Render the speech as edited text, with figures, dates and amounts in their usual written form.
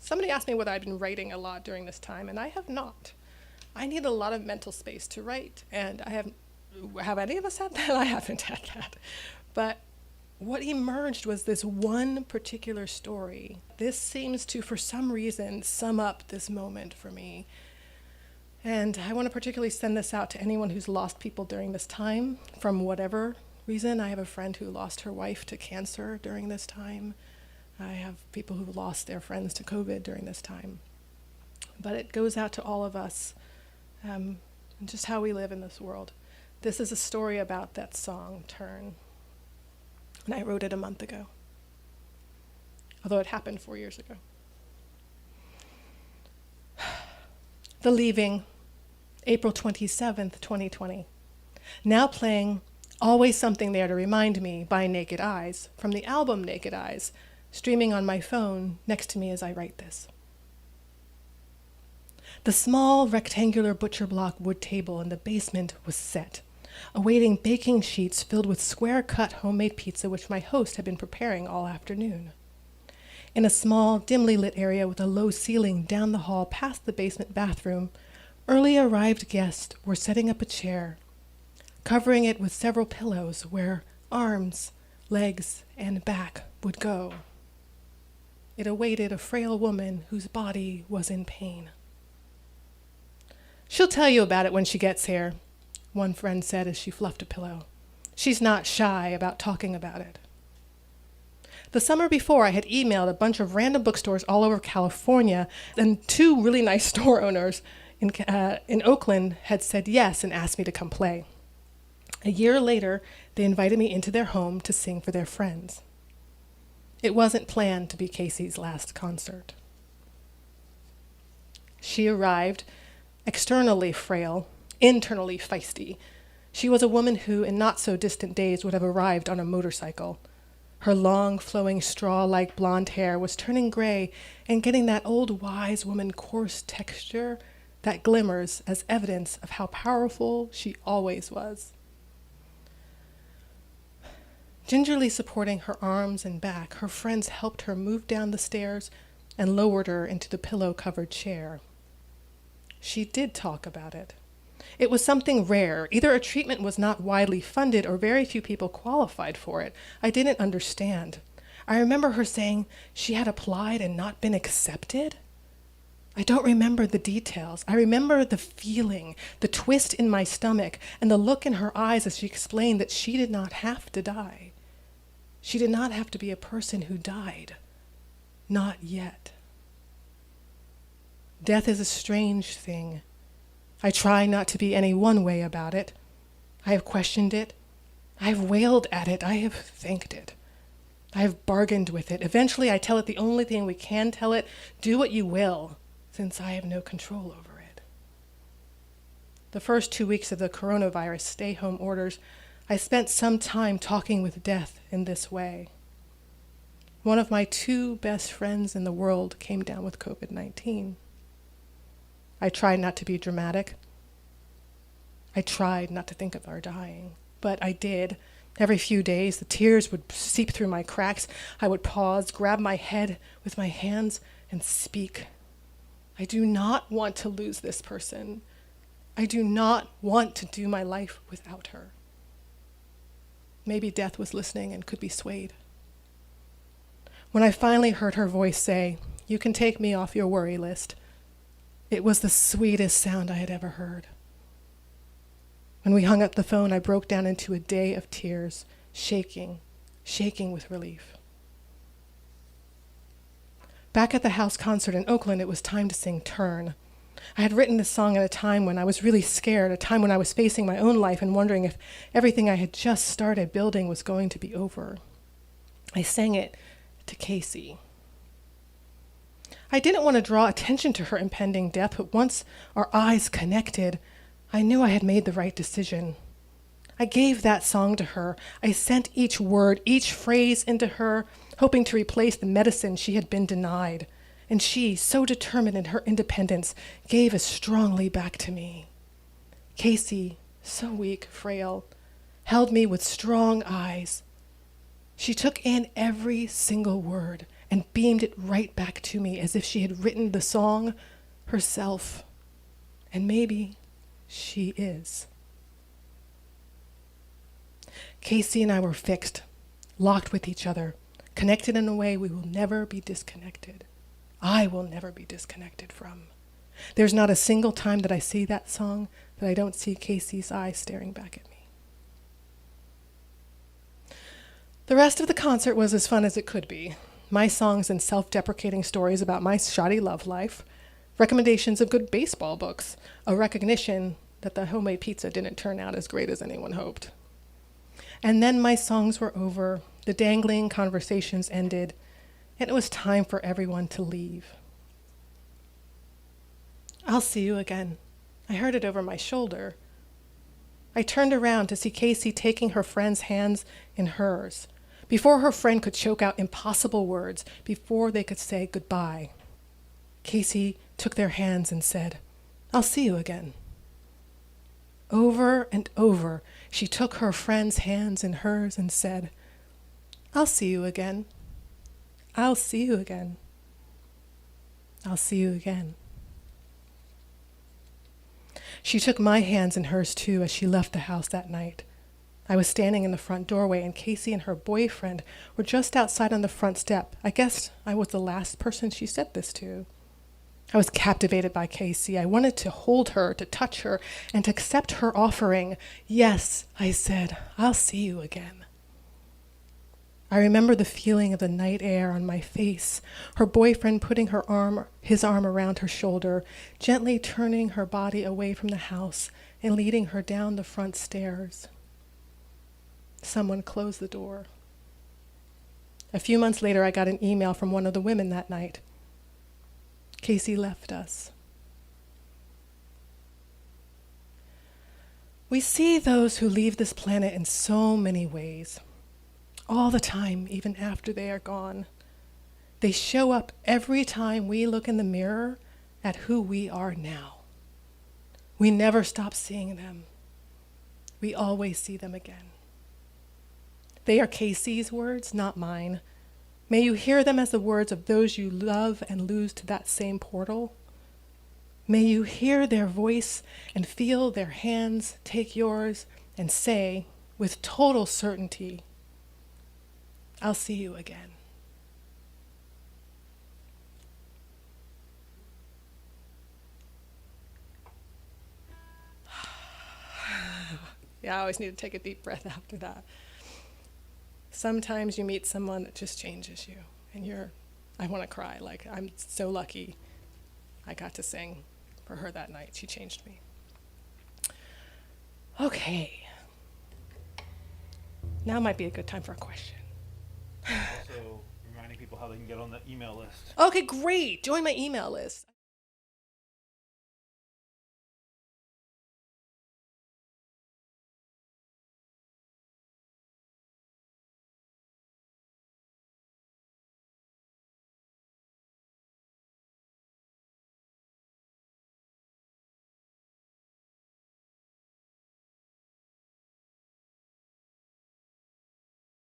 Somebody asked me whether I'd been writing a lot during this time, and I have not. I need a lot of mental space to write, and have any of us had that? I haven't had that. But what emerged was this one particular story. This seems to, for some reason, sum up this moment for me. And I want to particularly send this out to anyone who's lost people during this time, from whatever reason. I have a friend who lost her wife to cancer during this time. I have people who lost their friends to COVID during this time. But it goes out to all of us, and just how we live in this world. This is a story about that song, Turn. And I wrote it a month ago, although it happened 4 years ago. The Leaving, April 27th, 2020. Now playing Always Something There to Remind Me by Naked Eyes, from the album Naked Eyes, streaming on my phone next to me as I write this. The small rectangular butcher block wood table in the basement was set, awaiting baking sheets filled with square-cut homemade pizza which my host had been preparing all afternoon. In a small, dimly lit area with a low ceiling down the hall past the basement bathroom, early arrived guests were setting up a chair, covering it with several pillows where arms, legs, and back would go. It awaited a frail woman whose body was in pain. "She'll tell you about it when she gets here," one friend said as she fluffed a pillow. "She's not shy about talking about it." The summer before, I had emailed a bunch of random bookstores all over California, and 2 really nice store owners in Oakland had said yes and asked me to come play. A year later, they invited me into their home to sing for their friends. It wasn't planned to be Casey's last concert. She arrived, externally frail, internally feisty. She was a woman who, in not-so-distant days, would have arrived on a motorcycle. Her long, flowing, straw-like blonde hair was turning gray and getting that old wise woman coarse texture that glimmers as evidence of how powerful she always was. Gingerly supporting her arms and back, her friends helped her move down the stairs and lowered her into the pillow-covered chair. She did talk about it. It was something rare. Either a treatment was not widely funded or very few people qualified for it. I didn't understand. I remember her saying she had applied and not been accepted. I don't remember the details. I remember the feeling, the twist in my stomach, and the look in her eyes as she explained that she did not have to die. She did not have to be a person who died. Not yet. Death is a strange thing. I try not to be any one way about it. I have questioned it. I have wailed at it. I have thanked it. I have bargained with it. Eventually, I tell it the only thing we can tell it: do what you will, since I have no control over it. The first 2 weeks of the coronavirus stay-home orders, I spent some time talking with death in this way. One of my 2 best friends in the world came down with COVID-19. I tried not to be dramatic. I tried not to think of her dying, but I did. Every few days, the tears would seep through my cracks. I would pause, grab my head with my hands, and speak. I do not want to lose this person. I do not want to do my life without her. Maybe death was listening and could be swayed. When I finally heard her voice say, "You can take me off your worry list," it was the sweetest sound I had ever heard. When we hung up the phone, I broke down into a day of tears, shaking with relief. Back at the house concert in Oakland, it was time to sing Turn. I had written this song at a time when I was really scared, a time when I was facing my own life and wondering if everything I had just started building was going to be over. I sang it to Casey. I didn't want to draw attention to her impending death, but once our eyes connected, I knew I had made the right decision. I gave that song to her. I sent each word, each phrase into her, hoping to replace the medicine she had been denied. And she, so determined in her independence, gave as strongly back to me. Casey, so weak, frail, held me with strong eyes. She took in every single word and beamed it right back to me as if she had written the song herself. And maybe she is. Casey and I were fixed, locked with each other, connected in a way we will never be disconnected. I will never be disconnected from. There's not a single time that I see that song that I don't see Casey's eyes staring back at me. The rest of the concert was as fun as it could be. My songs and self-deprecating stories about my shoddy love life, recommendations of good baseball books, a recognition that the homemade pizza didn't turn out as great as anyone hoped. And then my songs were over, the dangling conversations ended, and it was time for everyone to leave. "I'll see you again." I heard it over my shoulder. I turned around to see Casey taking her friend's hands in hers, before her friend could choke out impossible words, before they could say goodbye. Casey took their hands and said, "I'll see you again." Over and over, she took her friend's hands in hers and said, "I'll see you again. I'll see you again. I'll see you again." She took my hands in hers too as she left the house that night. I was standing in the front doorway, and Casey and her boyfriend were just outside on the front step. I guess I was the last person she said this to. I was captivated by Casey. I wanted to hold her, to touch her, and to accept her offering. "Yes," I said, "I'll see you again." I remember the feeling of the night air on my face, her boyfriend putting his arm around her shoulder, gently turning her body away from the house and leading her down the front stairs. Someone closed the door. A few months later, I got an email from one of the women that night. Casey left us. We see those who leave this planet in so many ways. All the time, even after they are gone. They show up every time we look in the mirror at who we are now. We never stop seeing them. We always see them again. They are Casey's words, not mine. May you hear them as the words of those you love and lose to that same portal. May you hear their voice and feel their hands take yours and say, with total certainty, "I'll see you again." Yeah, I always need to take a deep breath after that. Sometimes you meet someone that just changes you, and I want to cry. Like, I'm so lucky I got to sing for her that night. She changed me. Okay. Now might be a good time for a question. So reminding people how they can get on the email list. Okay, great. Join my email list.